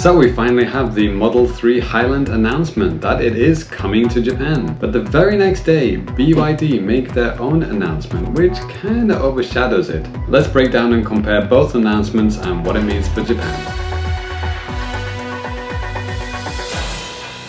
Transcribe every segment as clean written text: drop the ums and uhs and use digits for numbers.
So we finally have the Model 3 Highland announcement that it is coming to Japan. But the very next day, BYD make their own announcement, which kinda overshadows it. Let's break down and compare both announcements and what it means for Japan.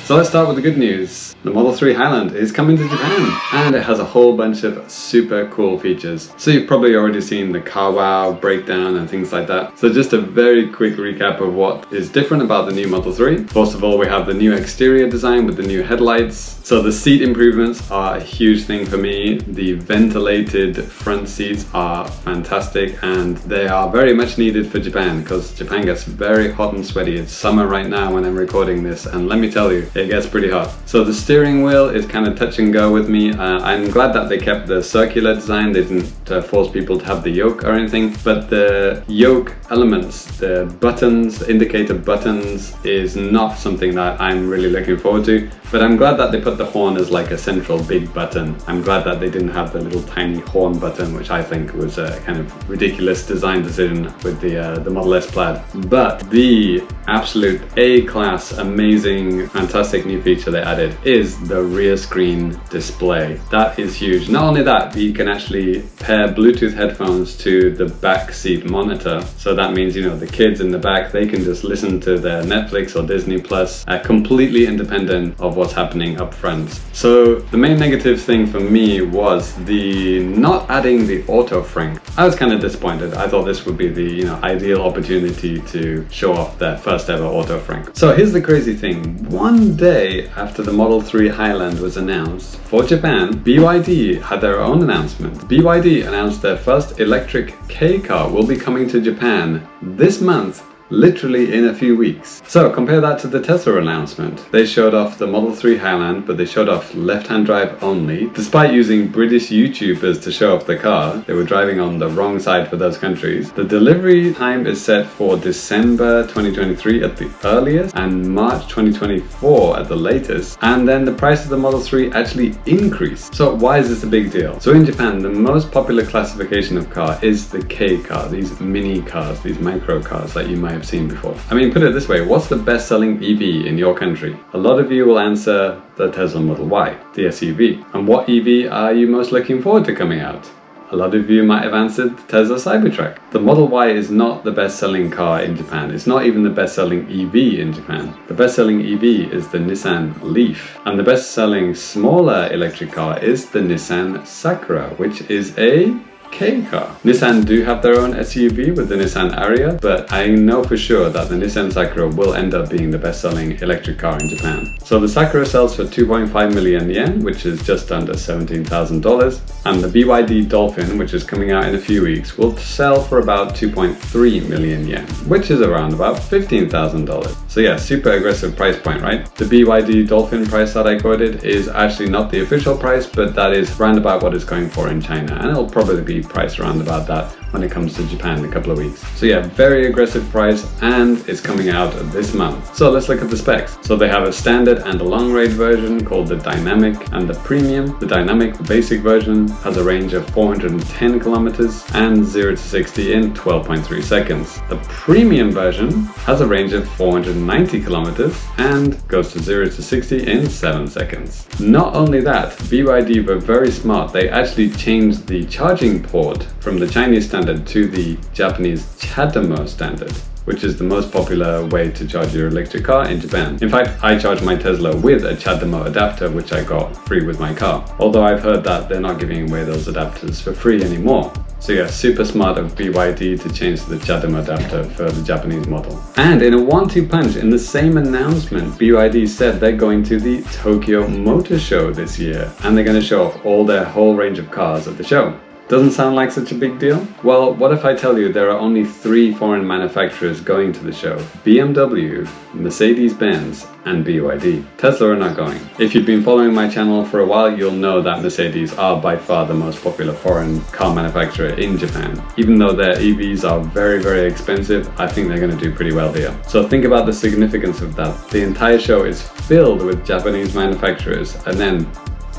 So let's start with the good news. The Model 3 Highland is coming to Japan, and it has a whole bunch of super cool features. So you've probably already seen the car wow breakdown and things like that. So just a very quick recap of what is different about the new Model 3. First of all, we have the new exterior design with the new headlights. So the seat improvements are a huge thing for me. The ventilated front seats are fantastic, and they are very much needed for Japan because Japan gets very hot and sweaty. It's summer right now when I'm recording this, and let me tell you, it gets pretty hot. So the steering wheel is kind of touch and go with me. I'm glad that they kept the circular design. They didn't force people to have the yoke or anything, but the yoke elements, the buttons, indicator buttons, is not something that I'm really looking forward to. But I'm glad that they put the horn as like a central big button. I'm glad that they didn't have the little tiny horn button, which I think was a kind of ridiculous design decision with the Model S Plaid. But the absolute A-class, amazing, fantastic new feature they added is the rear screen display. That is huge. Not only that, you can actually pair Bluetooth headphones to the back seat monitor. So that means, you know, the kids in the back, they can just listen to their Netflix or Disney Plus, completely independent of what's happening up front. So the main negative thing for me was the not adding the auto frame. I was kind of disappointed. I thought this would be the, you know, ideal opportunity to show off their first ever auto frame. So here's the crazy thing. One day after the Model 3 Highland was announced for Japan, BYD had their own announcement. BYD announced their first electric K car will be coming to Japan this month, literally in a few weeks. So compare that to the Tesla announcement. They showed off the Model 3 Highland, but they showed off left-hand drive only. Despite using British YouTubers to show off the car, they were driving on the wrong side for those countries. The delivery time is set for December 2023 at the earliest and March 2024 at the latest. And then the price of the Model 3 actually increased. So why is this a big deal? So in Japan, the most popular classification of car is the K car, these mini cars, these micro cars that you might have seen before. I mean, put it this way, what's the best-selling EV in your country? A lot of you will answer the Tesla Model Y, the SUV. And what EV are you most looking forward to coming out? A lot of you might have answered the Tesla Cybertruck. The Model Y is not the best-selling car in Japan. It's not even the best-selling EV in Japan. The best-selling EV is the Nissan Leaf. And the best-selling smaller electric car is the Nissan Sakura, which is a K car. Nissan do have their own SUV with the Nissan Ariya, but I know for sure that the Nissan Sakura will end up being the best-selling electric car in Japan. So the Sakura sells for 2.5 million yen, which is just under $17,000, and the BYD Dolphin, which is coming out in a few weeks, will sell for about 2.3 million yen, which is around about $15,000. So yeah, super aggressive price point, right? The BYD Dolphin price that I quoted is actually not the official price, but that is round about what it's going for in China, and it'll probably be priced around about that when it comes to Japan in a couple of weeks. So yeah, very aggressive price, and it's coming out this month. So let's look at the specs. So they have a standard and a long range version called the Dynamic and the Premium. The Dynamic, the basic version, has a range of 410 kilometers and 0 to 60 in 12.3 seconds. The Premium version has a range of 490 kilometers and goes to 0 to 60 in 7 seconds. Not only that, BYD were very smart. They actually changed the charging port from the Chinese standard to the Japanese CHAdeMO standard, which is the most popular way to charge your electric car in Japan. In fact, I charge my Tesla with a CHAdeMO adapter, which I got free with my car. Although I've heard that they're not giving away those adapters for free anymore. So yeah, super smart of BYD to change the CHAdeMO adapter for the Japanese model. And in a 1-2 punch, in the same announcement, BYD said they're going to the Tokyo Motor Show this year, and they're going to show off all their whole range of cars at the show. Doesn't sound like such a big deal? Well, what if I tell you there are only 3 foreign manufacturers going to the show? BMW, Mercedes-Benz, and BYD. Tesla are not going. If you've been following my channel for a while, you'll know that Mercedes are by far the most popular foreign car manufacturer in Japan. Even though their EVs are very, very expensive, I think they're going to do pretty well here. So think about the significance of that. The entire show is filled with Japanese manufacturers, and then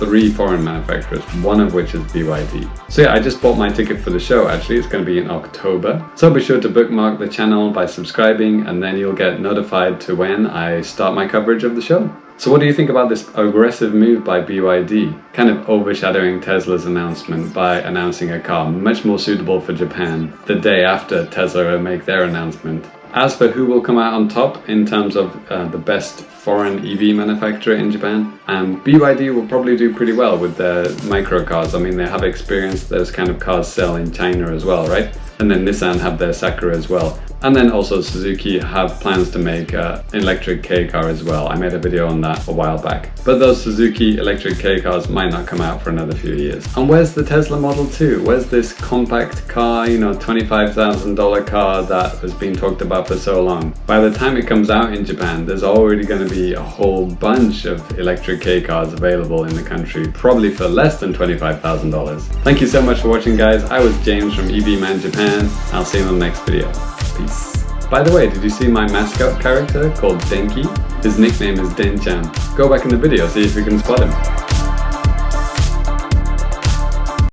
3 foreign manufacturers, one of which is BYD. So yeah, I just bought my ticket for the show actually. It's going to be in October. So be sure to bookmark the channel by subscribing, and then you'll get notified to when I start my coverage of the show. So what do you think about this aggressive move by BYD? Kind of overshadowing Tesla's announcement by announcing a car much more suitable for Japan the day after Tesla will make their announcement. As for who will come out on top in terms of the best foreign EV manufacturer in Japan, BYD will probably do pretty well with their micro cars. I mean, they have experienced those kind of cars sell in China as well, right? And then Nissan have their Sakura as well. And then also Suzuki have plans to make an electric K car as well. I made a video on that a while back. But those Suzuki electric K cars might not come out for another few years. And where's the Tesla Model 2? Where's this compact car, you know, $25,000 car that has been talked about for so long? By the time it comes out in Japan, there's already going to be a whole bunch of electric K cars available in the country, probably for less than $25,000. Thank you so much for watching, guys. I was James from EV Man Japan. I'll see you in the next video. Peace. By the way, did you see my mascot character called Denki? His nickname is Den-chan. Go back in the video, see if you can spot him.